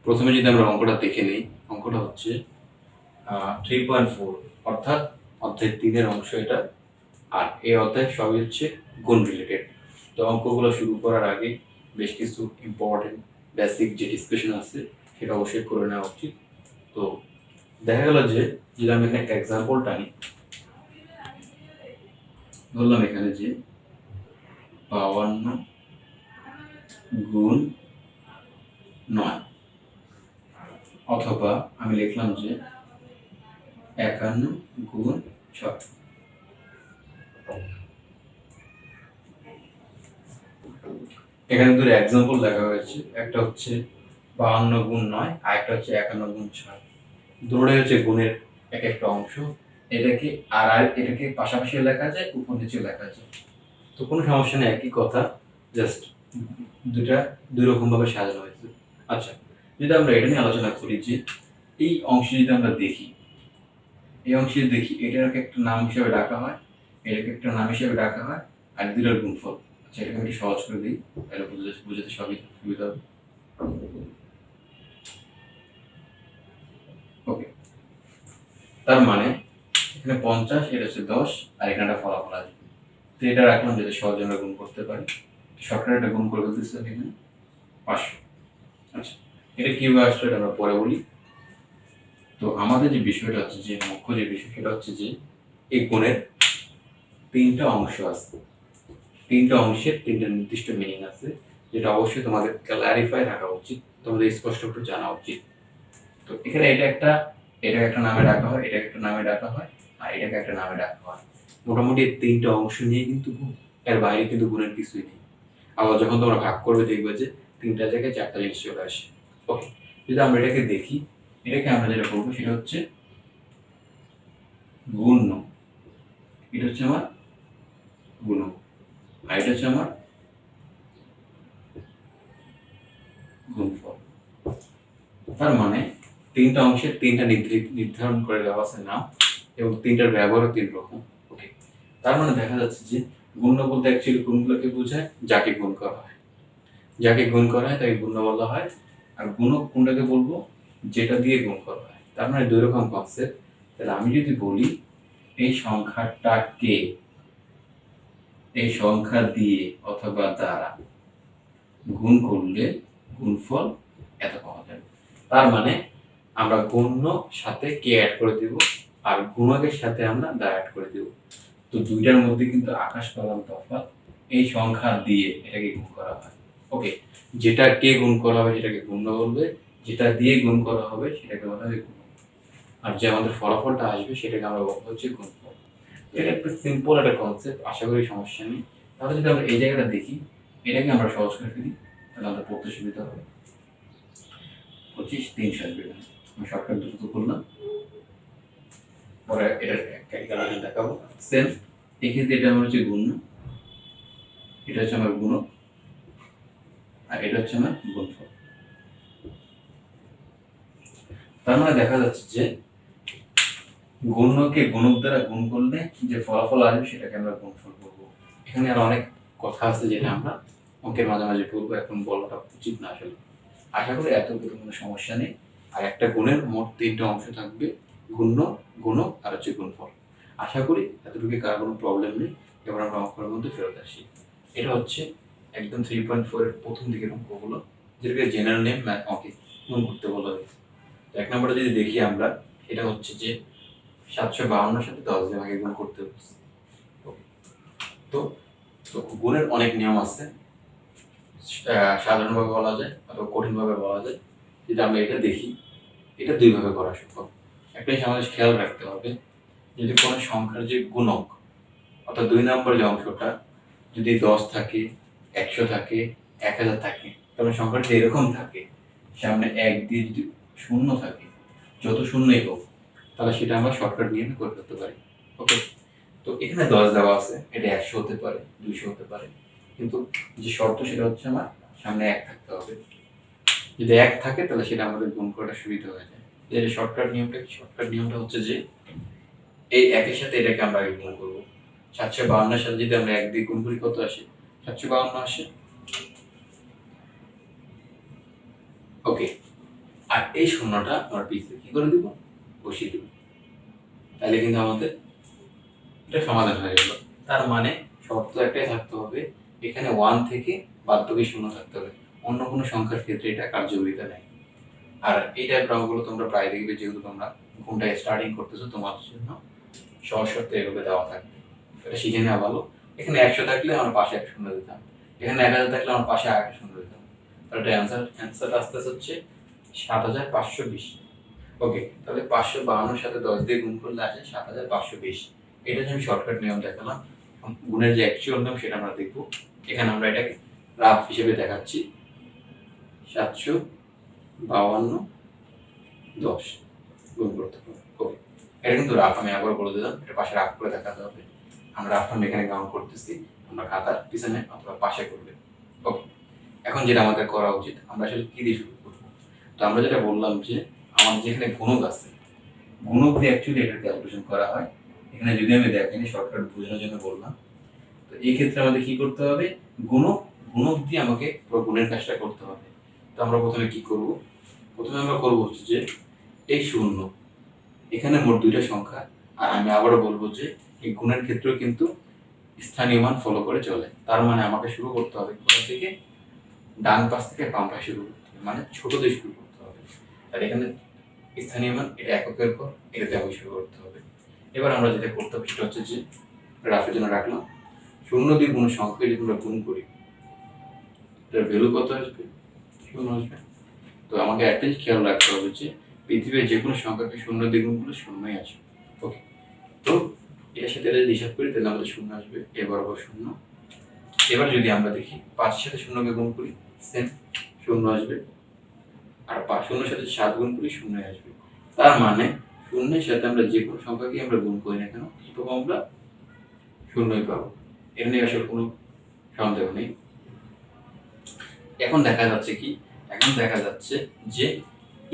প্রথমে যদি আমরা অঙ্কটা দেখে নিই, অঙ্কটা হচ্ছে 3.4 অর্থাৎ অধ্যায় 3-এর অংশ এটা। আর এই অধ্যায় সবই হচ্ছে গুণ রিলেটেড। তো অঙ্কগুলো শুরু করার আগে বেশ কিছু ইম্পর্টেন্ট বেসিক যে ডিসকাশন আছে সেটা অবশ্যই করে নেওয়া উচিত। তো দেখা গেল যে যদি আমি এখানে একটা এক্সাম্পল টানি, ধরলাম এখানে যে 52 গুণ 9, অথবা আমি লিখলাম যে 51 গুণ 6। এখানে দুটো এক্সাম্পল লেখা হয়েছে, একটা হচ্ছে 52 গুণ 9, আর একটা হচ্ছে 51 গুণ 6। দুটোই হচ্ছে গুণের এক একটা অংশ। এটাকে আর এটাকে পাশাপাশি লেখা যায়, উপর নিচে লেখা যায়। তো কোনো সমস্যা নেই, একই কথা, জাস্ট দুটা দুই রকম ভাবে সাজানো হয়েছে। আচ্ছা, যদি আমরা এটা নিয়ে আলোচনা করি যে এই অংশে যদি আমরা দেখি, এই অংশে দেখি এটাকে একটা নাম হিসেবে ডাকা হয়, এটাকে একটা নাম হিসেবে ডাকা হয়, আর দুটোর গুণফল। আচ্ছা, এটাকে আমি একটু সহজ করে দিই, তাহলে বুঝতে সবই সুবিধা হবে। ওকে, তার মানে এখানে 50, এটা হচ্ছে 10, আর এখানে একটা ফলাফল আসবে। তো এটা রাখলাম যাতে সহজে আমরা গুণ করতে পারি। শর্টকাট একটা গুণ করে ফেলতেছি এখানে 500। আচ্ছা, এটা কিভাবে আসলে এটা আমরা পরে বলি। তো আমাদের যে বিষয়টা হচ্ছে, যে মুখ্য যে বিষয় সেটা হচ্ছে যে এই গুণের 3টা অংশ আছে, 3টা অংশের 3টা নির্দিষ্ট মিনিং আছে, যেটা অবশ্যই তোমাদের ক্লারিফাই রাখা উচিত, তোমাদের স্পষ্ট করে জানা উচিত। তো এখানে এটা একটা নামে ডাকা হয়, এটা একটা নামে ডাকা হয়, আর এটাকে একটা নামে ডাকা হয়। মোটামুটি 3টা অংশ নিয়ে কিন্তু গুণ, এর বাইরে কিন্তু গুণের কিছুই নেই। আবার যখন তোমরা ভাগ করবে দেখবে যে 3টা জায়গায় 4টা জিনিস চলে আসে। ওকে, যদি আমরা এটাকে দেখি, এটাকে আমরা যেটা করবো সেটা হচ্ছে গুণ্য। এটা হচ্ছে আমার গুণ, আর এটা হচ্ছে আমার গুণফল। তার মানে 3টা অংশের 3টা নির্ধারণ করে দেওয়া আছে নাম, এবং 3টার ব্যবহারও 3 রকম। ওকে, তার মানে দেখা যাচ্ছে যে গুণ্য বলতে অ্যাকচুয়ালি কোনগুলোকে বোঝায়, যাকে গুণ করা হয়। যাকে গুণ করা হয় তাকে গুণ্য বলা হয়। আর গুণক কোনটাকে বলবো, যেটা দিয়ে গুণ করা হয়। তার মানে দুই রকম কনসেপ্ট। তাহলে আমি যদি বলি এই সংখ্যাটাকে এই সংখ্যা দিয়ে অথবা দ্বারা গুণ করলে গুণফল এত পাওয়া যাবে। তার মানে আমরা গুণ্য সাথে কে অ্যাড করে দিব, আর গুণকের সাথে আমরা দ্বারা অ্যাড করে দিব। তো দুইটার মধ্যে কিন্তু আকাশ পাতাল তফাৎ। এই সংখ্যা দিয়ে এটাকে গুণ করা হয়। ওকে, যেটা কে গুণ করা হবে সেটাকে গুণ্য বলবে, যেটা দিয়ে গুণ করা হবে সেটাকে বলা হবে গুণ, আর যে আমাদের ফলাফলটা আসবে সেটাকে আমরা বলবো হচ্ছে গুণফল। এটা একটা সিম্পল একটা কনসেপ্ট, আশা করি সমস্যা নেই। তাহলে যদি আমরা এই জায়গাটা দেখি, এটাকে আমরা সহজ করে ফেলি, তাহলে আমাদের পড়তে সুবিধা হবে। 25 300 আসবে। আমি শর্টকাট দ্রুত করলাম, পরে এটার ক্যালকুলেশন দেখাবো। সেম এক্ষেত্রে এটা আমার হচ্ছে গুণ, এটা হচ্ছে আমার গুণক, আর এটা হচ্ছে আমার গুণফল। তার মানে দেখা যাচ্ছে যে গুণকে গুণক দ্বারা গুণ করলে যে ফলাফল আসবে সেটাকে আমরা গুণফল বলবো। এখানে আর অনেক কথা আছে যেটা আমরা অঙ্কের মাঝামাঝি বলবো, এখন বলাটা উচিত না আসলে। আশা করি এতটুকু কোনো সমস্যা নেই। আর একটা গুণের মোট 3টা অংশ থাকবে, গুণ্য, গুণক আর হচ্ছে গুণফল। আশা করি এতটুকু কার কোনো প্রবলেম নেই। এবার আমরা অঙ্কের মধ্যে ফেরত আসি। এটা হচ্ছে একদম 3.4 এর প্রথম দিকের অঙ্কগুলো, যেটাকে জেনারেল নেম ম্যাথ অঙ্কে গুণ করতে বলা হয়েছে। এক নম্বরে যদি দেখি আমরা, এটা হচ্ছে যে 752 সাথে 10 দিয়ে আমাকে গুণ করতে হচ্ছে। তো গুণের অনেক নিয়ম আছে, সাধারণভাবে বলা যায় অথবা কঠিনভাবে বলা যায়। যদি আমরা এটা দেখি, এটা দুইভাবে করা সম্ভব। একটা জিনিস আমাদের খেয়াল রাখতে হবে, যদি কোনো সংখ্যার যে গুণক অর্থাৎ 2 নম্বর যে অংশটা যদি 10 থাকে, 100 থাকে, 1000 থাকে, তবে সংখ্যাটা যদি এরকম থাকে, সামনে 1 দিয়ে যদি শূন্য থাকে, যত শূন্যই হোক, তাহলে সেটা আমরা শর্টকাট নিয়ে করে ফেলতে পারি। ওকে, তো এখানে 10 দেওয়া আছে, এটা 100 হতে পারে, 200 হতে পারে, কিন্তু যে শর্ত সেটা হচ্ছে আমার সামনে 1 থাকতে হবে। যদি 1 থাকে তাহলে সেটা আমাদের গুণ করাটা সুবিধা হয়ে যায়। এর শর্টকাট নিয়মটা কি? শর্টকাট নিয়মটা হচ্ছে যে এই 1 এর সাথে এটাকে আমরা আগে গুণ করব। 752 এর সাথে যদি আমরা 1 দিয়ে গুণ করি কত আসে? 752 আসে। ওকে, আর এই শূন্যটা আমরা পিছনে কি করে দিব, বসিয়ে দিব। তাহলে কিন্তু আমাদের এটা সমাধান হয়ে গেল। তার মানে শর্ত একটাই থাকতে হবে, এখানে 1 থেকে বাধ্যকই শূন্য থাকতে হবে, অন্য কোনো সংখ্যার ক্ষেত্রে এটা কার্যকারিতা নেই। আর এই টাইপের অঙ্কগুলো তোমরা প্রায় দেখবে, যেহেতু তোমরা কোনটা স্টার্টিং করতেছো তোমাদের জন্য সহজ শর্তে এভাবে দেওয়া থাকবে, এটা শিখে নেওয়া ভালো। এখানে 100 থাকলে আমার পাশে 1 শূন্য দিতাম, এখানে 1000 থাকলে আমার পাশে 1 শূন্য দিতাম, তাহলে এটা অ্যান্সার আসতে হচ্ছে 7520। ওকে, তাহলে 552 সাথে 10 দিয়ে গুণ করলে আসে 7520। এটা হচ্ছে আমি শর্টকাট নিয়ম দেখালাম। গুণের যে অ্যাকচুয়াল নিয়ম সেটা আমরা দেখব। এখানে আমরা এটাকে রাফ হিসেবে দেখাচ্ছি, 752 10 গুণ করতে হবে। ওকে, এটা কিন্তু রাফ, আমি আবার বলে দিলাম, এটা পাশে রাফ করে দেখাতে হবে। আমরা রাফটা এখানে কাউন্ট করতেছি, আমরা খাতার পিছনে অথবা পাশে করবে। ওকে, এখন যেটা আমাদের করা উচিত, আমরা আসলে কি দিয়ে শুরু করবো? তো আমরা যেটা বললাম যে আমাদের যেখানে গুণক আছে, গুণক দিয়ে অ্যাকচুয়ালি এটা ক্যালকুলেশন করা হয়। এখানে যদি আমি দেখাইনি, শর্টকাট বোঝানোর জন্য বললাম। তো এই ক্ষেত্রে আমাদের কি করতে হবে, গুণক দিয়ে আমাকে পুরো গুণের কাজটা করতে হবে। তো আমরা প্রথমে কি করব, প্রথমে আমরা করব হচ্ছে যে এই শূন্য, এখানে মোট দুইটা সংখ্যা। আর আমি আবারও বলবো যে এই গুণের ক্ষেত্রেও কিন্তু স্থানীয় মান ফলো করে চলে। তার মানে আমাকে শুরু করতে হবে কোথা থেকে, ডান পাশ থেকে বাম পাশে শুরু করতে হবে, মানে ছোট দিয়ে শুরু করতে হবে। আর এখানে স্থানীয় মান এটা এককের পর এটাতে আমি শুরু করতে হবে। এবার আমরা যেটা করতে হবে সেটা হচ্ছে যে রাফের জন্য রাখলাম, শূন্য দিয়ে কোনো সংখ্যা যদি আমরা গুণ করি, এটার ভ্যালু কত আসবে, শূন্য আসবে। তো আমাকে একটাই খেয়াল রাখতে হবে যে পৃথিবীর যে কোনো সংখ্যাকে শূন্য দিয়ে গুণ করলে শূন্যই আসবে। ওকে, তো এটার সাথে যদি হিসাব করি তাহলে আমাদের শূন্য আসবে, এ বরাবর শূন্য। এবার যদি আমরা দেখি 5 সাথে শূন্যকে গুণ করি, সেম শূন্য আসবে। আর শূন্যের সাথে 7 গুণ করি, শূন্যই আসবে। তার মানে শূন্যের সাথে আমরা যে কোনো সংখ্যাকে আমরা গুণ করি না কেন, কি পাবো আমরা, শূন্যই পাবো। এর নিয়ে আসলে কোনো সন্দেহ নেই। এখন দেখা যাচ্ছে কি, এখন দেখা যাচ্ছে যে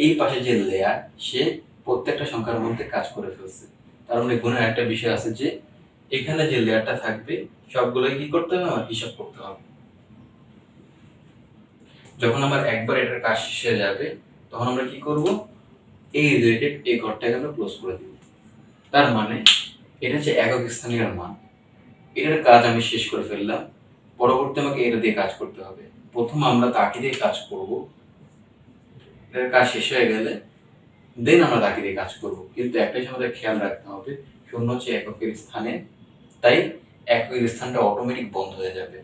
এই পাশে যে লেয়ার, সে প্রত্যেকটা সংখ্যার মধ্যে কাজ করে ফেলছে। তার মানে গুণের একটা বিষয় আছে যে এখানে যে লেয়ারটা থাকবে সবগুলোই কি করতে হবে, আমার হিসাব করতে হবে। যখন আমার একবার এটার কাজ শেষ হয়ে যাবে, তখন আমরা কি করব, এই রিলেটেড এই ঘরটাকে আমরা ক্লোজ করে দিব। তার মানে এটা হচ্ছে একক স্থানীয় মান, এটার কাজ আমি শেষ করে ফেললাম। পরবর্তী আমাকে এটা দিয়ে কাজ করতে হবে। প্রথম আমরা তাকে দিয়ে কাজ করব, এটার কাজ শেষ হয়ে গেলে দেন আমরা তাকে দিয়ে কাজ করব। কিন্তু একটাই আমাদের খেয়াল রাখতে হবে, শূন্য হচ্ছে এককের স্থানে, তাই এককের স্থানটা অটোমেটিক বন্ধ হয়ে যাবে,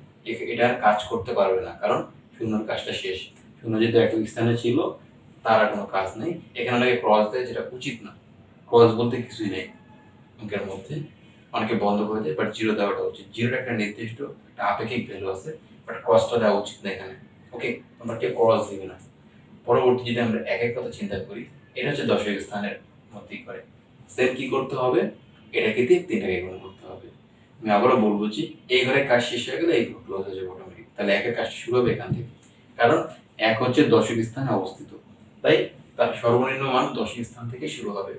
এটা আর কাজ করতে পারবে না, কারণ শূন্যর কাজটা শেষ। শূন্য যেহেতু একক স্থানে ছিল, তার আর কোনো কাজ নেই। এখানে অনেকে ক্রস দেয়, যেটা উচিত না। ক্রস বলতে কিছুই নেই অঙ্কের মধ্যে, অনেকে বন্ধ করে দেয়, বাট জিরো দেওয়াটা উচিত। জিরোর একটা নির্দিষ্ট একটা আপেক্ষিক ভ্যালু আছে, বাট ক্রসটা দেওয়া উচিত না এখানে। ওকে, তোমরা কেউ ক্রস দিবে না। পরবর্তী যদি আমরা এক এক কথা চিন্তা করি, এটা হচ্ছে দশক স্থানের মধ্যেই করে, সেম কি করতে হবে, এটাকে দিয়ে 3টাকে গুণ করতে হবে। আমি আবারও বলবো যে এই ঘরে কাজ শেষ হয়ে গেলে এই ঘর ক্লোজ হয়ে যাবে অটোমেটিক। তাহলে একের কাজটা শুরু হবে এখান থেকে, কারণ এক হচ্ছে দশক স্থানে অবস্থিত, তাই তার সর্বনিম্ন মান দশক স্থান থেকে শুরু হবে।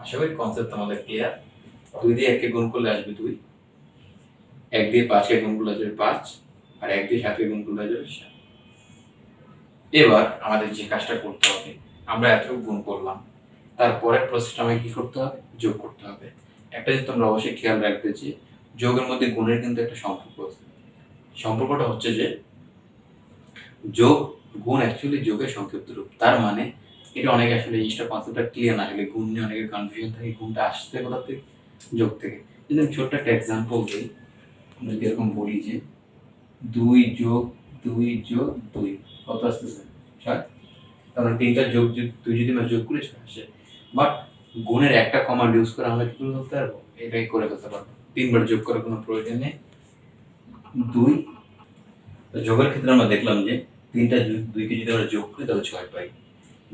আশা করি কনসেপ্ট আমাদের ক্লিয়ার। 2 দিয়ে 1কে গুণ করলে আসবে 2, 1 দিয়ে 5কে গুণ করলে আসবে 5, আর 1 দিয়ে 7কে গুণ করলে আসবে 7। এবার আমাদের যে কাজটা করতে হবে, আমরা এতটুকু গুণ করলাম, তারপরের প্রসেসটা আমাকে কি করতে হবে, যোগ করতে হবে। একটা জিনিস তোমরা অবশ্যই খেয়াল রাখবে যে যোগের মধ্যে গুণের কিন্তু একটা সম্পর্ক আছে। সম্পর্কটা হচ্ছে যে যোগ, গুণ অ্যাকচুয়ালি যোগের সংক্ষিপ্ত রূপ। তার মানে এটা অনেকে আসলে এই জিনিসটা কনসেপ্টটা ক্লিয়ার না হলে গুণ নিয়ে অনেকের কনফিউশন থাকে, গুণটা আসছে কোথা থেকে, যোগ থেকে। যদি আমি ছোট্ট একটা এক্সাম্পল দিই, আমরা যদি এরকম বলি যে 2 যোগ 2 যোগ 2 কত আসতেছে, 6। তাহলে 3টা যোগ 2 যদি আমরা যোগ করি 6 আসে। বাট গুণের একটা কমান্ড ইউজ করে আমরা কি করে ফেলতে পারবো, এটাই করে ফেলতে পারবো। 3বার যোগ করার কোনো প্রয়োজন নেই। 2 যোগের ক্ষেত্রে আমরা দেখলাম যে 3টা 2কে যদি আমরা যোগ করি তাহলে 6 পাই।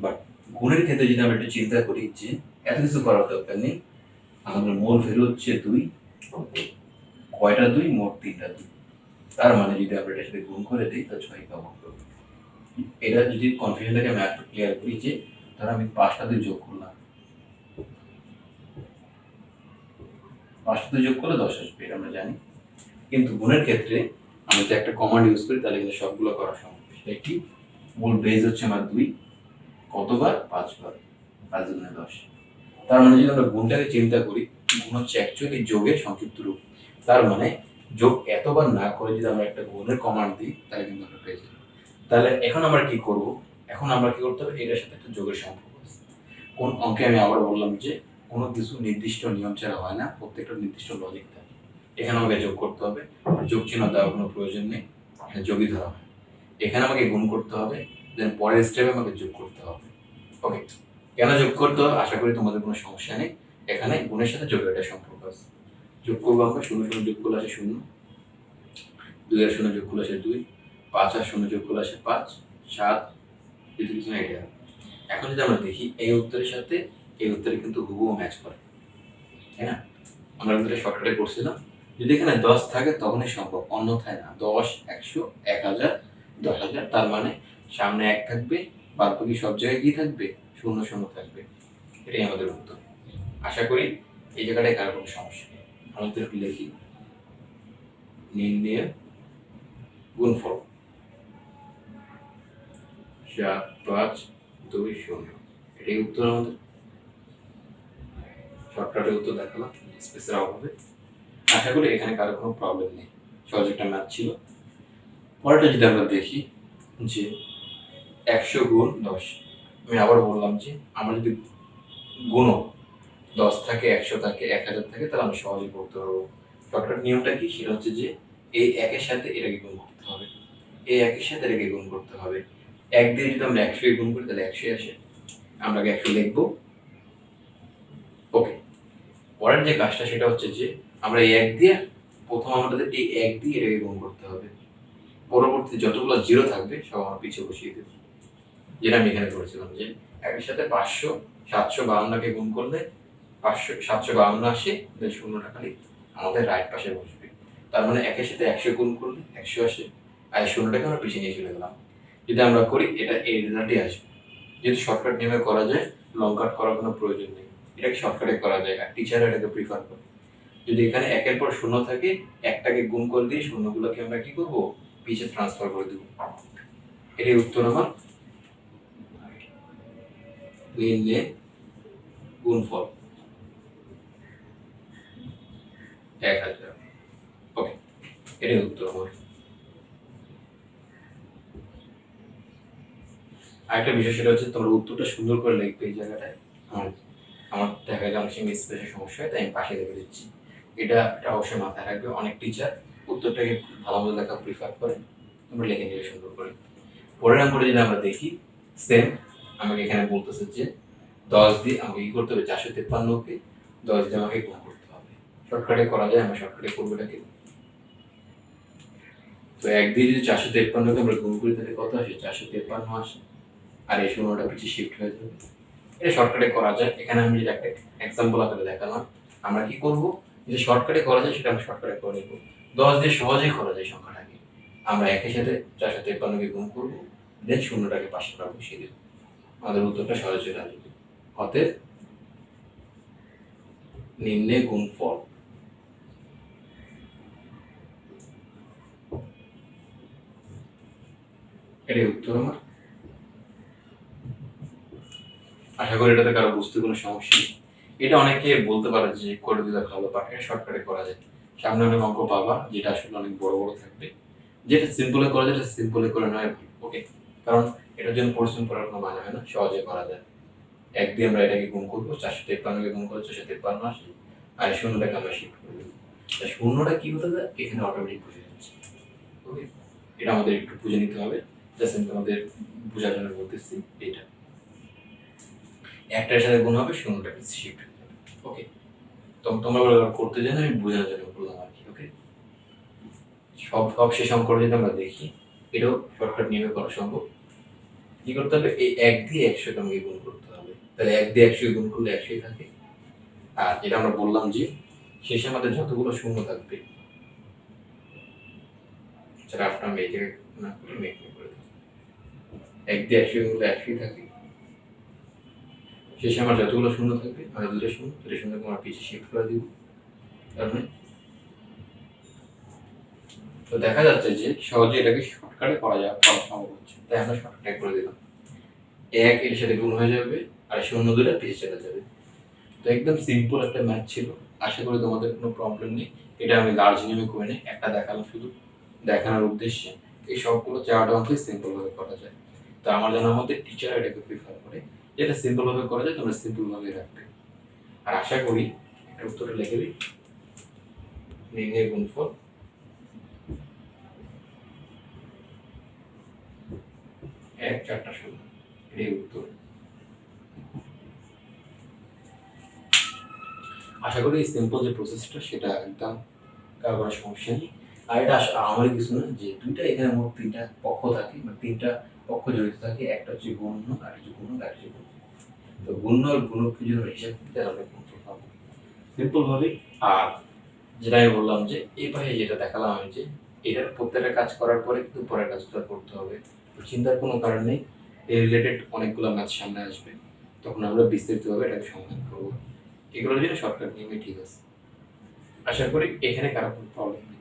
বাট গুণের ক্ষেত্রে যদি আমরা একটু চিন্তা করি যে এত কিছু করার দরকার নেই, আমাদের মূল ভ্যালু হচ্ছে 2, কয়টা 2, মোট 3টা 2। তার মানে যদি আমরা এটার সাথে গুণ করে দিই তাহলে 6 পাবো। এটা যদি কনফিউশনটাকে আমি একটু ক্লিয়ার করি যে ধর আমি 5টা 2 যোগ করলাম, 5টা 2 যোগ করলে 10 আসবে, এটা আমরা জানি। কিন্তু গুণের ক্ষেত্রে আমি যদি একটা কমান্ড ইউজ করি তাহলে কিন্তু সবগুলো করা সম্ভব। সেটা কি, মূল বেস হচ্ছে আমার 2, কতবার? 5 বার। 5 গুণে 10। তার মানে যদি আমরা গুণটাকে চিন্তা করি, গুণ হচ্ছে অ্যাকচুয়ালি যোগের সংক্ষিপ্ত রূপ। তার মানে যোগ এতবার না করে যদি আমরা একটা গুণের কমান্ড দিই তাহলে কিন্তু আমরা পেয়ে যাবো। তাহলে এখন আমরা কি করব? এখন আমরা কি করতে হবে? এটার সাথে একটা যোগের সম্পর্ক আছে। কোন অঙ্কে আমি আবার বললাম যে কোনো কিছু নির্দিষ্ট নিয়ম ছাড়া হয় না, প্রত্যেকটা নির্দিষ্ট লজিক থাকে। এখানে আমাকে যোগ করতে হবে, যোগ চিহ্ন দেওয়ার কোনো প্রয়োজন নেই, এখানে যোগই ধরা হয়। এখানে আমাকে গুণ করতে হবে, দেন পরের স্টেপে আমাকে যোগ করতে হবে। ওকে, কেন যোগ করতে হবে? আশা করি তোমাদের কোনো সমস্যা নেই। এখানে গুণের সাথে যোগের একটা সম্পর্ক আছে। যোগ করবো আমরা, 0 যোগ করলে আসে 0, 2 আর 0 যোগ করলে আসে 2, 5 আর 0 যোগ করলে আসে 5, 7, এটা। এখন যদি আমরা দেখি এই উত্তরের সাথে এই উত্তরে কিন্তু হুবহু ম্যাচ করে, তাই না? আমরা কিন্তু এটা শর্টকাটে করছিলাম। যদি এখানে 10 থাকে তখনই সম্ভব, অন্যথায় না। 10, 100, 1000, 10,000, তার মানে সামনে 1 থাকবে, বাদ বাকি সব জায়গায় কি থাকবে? 0 0 থাকবে। এটাই আমাদের উত্তর। আশা করি এই জায়গাটায় কারো কোনো সমস্যা নেই। আমাদের একটু লিখি, নির্ণয় গুণফল 7, 5, 2, 0। এটাই উত্তর আমাদের। শর্টকাটে উত্তর দেখালাম স্পেসের অভাবে। আশা করি এখানে কারো কোনো প্রবলেম নেই। সহজ একটা ম্যাথ ছিল। পরেরটা যদি আমরা দেখি যে 100 গুণ 10, আমি আবার বললাম যে আমরা যদি গুণক 10 থাকে, 100 থাকে, 1000 থাকে, তাহলে আমরা সহজেই করতে পারবো। শর্টকাট নিয়মটা কি? সেটা হচ্ছে যে এই একের সাথে এটাকে গুণ করতে হবে, এই একের সাথে এটাকে গুণ করতে হবে। 1 দিয়ে যদি আমরা 100 গুণ করি তাহলে 100 আসে, আমরা 100 লিখবো। ওকে, পরের যে কাজটা সেটা হচ্ছে যে আমরা এই 1 দিয়ে প্রথম আমাদের এই 1 দিয়ে এটাকে গুণ করতে হবে। পরবর্তী যতগুলো 0 থাকবে সব আমরা পিছিয়ে বসিয়ে দেব, যেটা আমি এখানে করেছিলাম যে একের সাথে 500 752কে গুণ করলে 752 আসে, দেন 0টা খালি আমাদের রাইট পাশে বসবে। তার মানে একের সাথে 100 গুণ করলে 100 আসে, আর 0টাকে আমরা পিছিয়ে নিয়ে চলে গেলাম। যদি আমরা করি এটা এই রেজাল্টই আসবে। যেহেতু শর্টকাট নিয়মে করা যায়, লং কাট করার কোনো প্রয়োজন নেই। এটাকে শর্টকাটে করা যায়, আর টিচাররা এটাকে প্রিফার করে। যদি এখানে একের পর 0 থাকে, একটাকে গুণ করে দিয়ে শূন্যগুলোকে আমরা কি করব? পিছে ট্রান্সফার করে দেব। এটাই উত্তর আমার নির্ণয় গুণফল 1000। ওকে, এটাই উত্তর আমার। আরেকটা বিষয় সেটা হচ্ছে তোমরা উত্তরটা সুন্দর করে লিখবে। এই জায়গাটায় আমার দেখা যায় অনেক সময় স্পেসের সমস্যা হয়, তাই আমি পাশে লিখে দিচ্ছি। এটা অবশ্যই মাথায় রাখবে। অনেক টিচার উত্তরটাকে ভালো মতো লেখা প্রিফার করে, তোমরা লিখে নিবে সুন্দর করে। পরের অঙ্কটা যদি আমরা দেখি, সেম আমাকে এখানে বলতেছে যে 10 দিয়ে আমাকে কি করতে হবে? 453কে 10 দিয়ে আমাকে গুণ করতে হবে। শর্টকাটে করা যায়, আমরা শর্টকাটে করবো এটাকে। তো 1 দিয়ে যদি 453কে আমরা গুণ করি তাহলে কত আসে? 453 আসে, আর এই 0টা পিছিয়ে শিফট হয়ে যাবে। এটা শর্টকাটে করা যায়। এখানে আমি যেটা একটা এক্সাম্পল আকারে দেখালাম। আমরা কি করব? যে শর্টকাটে করা যায় সেটা আমরা শর্টকাটে করে নেব। 10 দিয়ে সহজেই করা যায় সংখ্যাটাকে। আমরা একের সাথে 453কে গুণ করব, দেন 0টাকে পাশে আমরা বসিয়ে দেব। আমাদের উত্তরটা সহজ হয়ে আসবে। অতএব নিম্নে গুণফল এটাই উত্তর আমার। আশা করি এটাতে কারো বুঝতে কোনো সমস্যা নেই। এটা অনেকে বলতে পারে যে করে দিলে ভালো, বাট এটা শর্টকাটে করা যায়। সামনে অনেক অঙ্ক পাবা যেটা আসলে অনেক বড় বড় থাকবে, যেটা সিম্পলে করা যায় সেটা সিম্পলে করে নেওয়া। ওকে, কারণ এটার জন্য পরিশ্রম করার কোনো মানে হয় না, সহজে করা যায়। 1 দিয়ে আমরা এটাকে গুণ করবো, 453কে গুণ করলে 453 আসে, আর 0টাকে আমরা শিফট করে দেবো। তা 0টা কি হতে যায়? এখানে অটোমেটিক বসে যাচ্ছে। ওকে, এটা আমাদের একটু বুঝে নিতে হবে। জাস্ট আমি তোমাদের বোঝার জন্য বলতেছি। এটা একটার সাথে গুণ হবে, 0টাকে শিফট হয়ে যাবে। ওকে, তো তোমরা করতে জানো, আমি বোঝানোর জন্য বললাম আর কি। ওকে, সব শেষ অঙ্কটা যদি আমরা দেখি, এটাও শর্টকাট নিয়মে করা সম্ভব। কি করতে হবে? এই 1 দিয়ে 100কে আমাকে গুণ করতে হবে। তাহলে 1 দিয়ে 100 গুণ করলে 100ই থাকে। আর যেটা আমরা বললাম যে শেষে আমাদের যতগুলো শূন্য থাকবে, সেটা আপনার মেয়েকে না করে মেয়েকে করে দেবো। 1 দিয়ে 100 গুণ করলে 100ই থাকে। শেষে আমার যতগুলো শূন্য থাকবে, মানে দুটো শূন্যকে আমরা পিছিয়ে শিফট করে দিব। তারপরে তো দেখা যাচ্ছে যে সহজে এটাকে শর্টকাটে করা সম্ভব হচ্ছে, তাই আমরা শর্টকাটে করে দিলাম। এক এর সাথে গুণ হয়ে যাবে আর শূন্য দুটা পিছিয়ে চলে যাবে। তো একদম সিম্পল একটা ম্যাথ ছিল, আশা করি তোমাদের কোনো প্রবলেম নেই। এটা আমি লার্জ নেমে করে নিই, একটা দেখালাম শুধু দেখানোর উদ্দেশ্যে। এই সবগুলো 4টা অঙ্কই সিম্পল ভাবে করা যায়। তো আমার জানার মধ্যে টিচার এটাকে প্রিফার করে, যেটা সিম্পল ভাবে করা যায় তোমরা সিম্পল ভাবে রাখবে। আর আশা করি একটা উত্তরটা লিখে দিই, নির্ণয় গুণফল 1 4টা শূন্য, এটাই উত্তর। আশা করি এই সিম্পল যে প্রসেসটা সেটা একদম কারো কোনো সমস্যা নেই। আর এটা আমার কিছু না, যে দুইটা এখানে মোট 3টা পক্ষ থাকে বা 3টা পক্ষ জড়িত থাকে, একটা হচ্ছে গুণ্য আর হচ্ছে গুণক আর হচ্ছে গুণ। তো গুণ্য আর গুণককে যদি আমরা হিসাব করতে আমরা গুণফল পাবো সিম্পল ভাবে। আর যেটা আমি বললাম যে এই পাশে যেটা দেখালাম আমি, যে এটার প্রত্যেকটা কাজ করার পরে কিন্তু পরের কাজগুলো করতে হবে, চিন্তার কোনো কারণ নেই। এই রিলেটেড অনেকগুলো ম্যাথ সামনে আসবে, তখন আমরা বিস্তারিতভাবে এটাকে সমাধান করবো। এগুলোর জন্য শর্টকাট নিয়মে ঠিক আছে। আশা করি এখানে কারো কোনো প্রবলেম নেই।